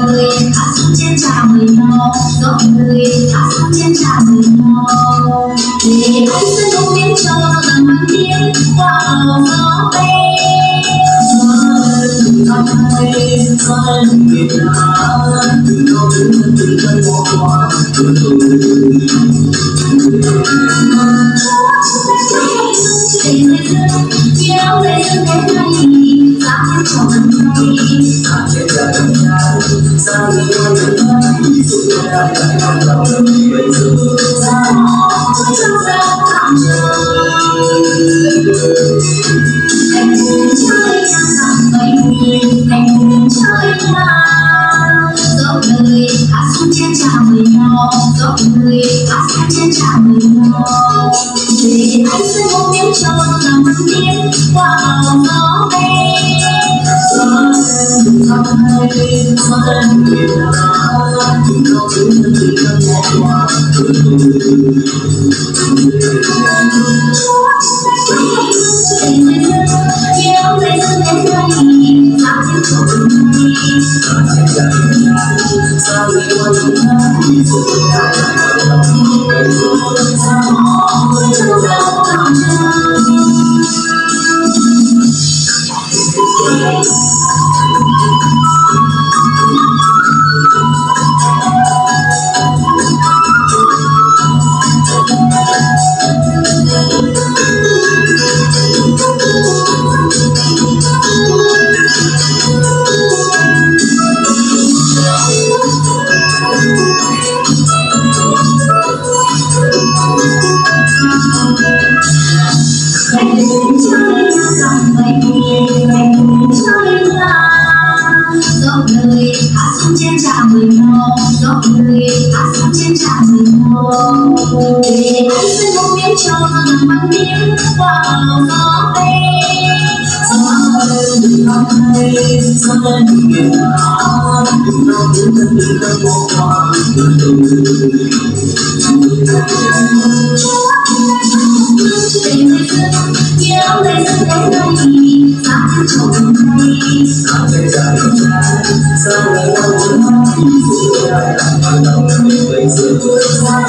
người hát xuống trên trà mời nhau, gió người hát xuống trên trà mời nhau. Để anh sẽ không biết cho rằng anh biết qua màu gió bay. Gió bay, gió lên Việt Nam, từ đâu đến thân từ thân bỏ qua từ từ. Để người dân nhớ về dân thế này, giá trên trò gần đây. Hãy trên trời đồng nhau, sao người con người ta đi xuống nhà lại bắt đầu bây giờ. Sao tôi trong ra tạm trời. Anh muốn chơi nhà rằng bấy, anh muốn chơi nhà. Dẫu đời hát xuống trên trà mời nhau, dẫu đời hát xuống trên trà mời nhau. Để anh sẽ không biết cho rằng anh biết qua màu gió bay. Gió lên khắp nơi, gió lên Việt Nam, từ đâu đến thân từ thân bỏ qua từ từ. Để người dân nhớ về dân thế này, giá trên trò gần đây. Sao người con người ta đi xuống nhà lại bắt đầu bây giờ. Sao tôi trong ra tạm trời. Anh muốn chơi nhà rằng bấy, anh muốn chơi nhà. Dẫu đời hát xuống trên trà mời nhau, dẫu đời hát xuống trên trà mời nhau. Để anh sẽ không biết cho rằng anh biết qua màu gió bay. Gió lên khắp nơi, gió lên Việt Nam, từ đâu đến thân từ thân bỏ qua từ từ. Để người dân nhớ về dân thế này, giá trên trò gần đây. Giá trên trà đồng trai, sao người con người ta đi xuống nhà lại bắt đầu bây giờ. Sao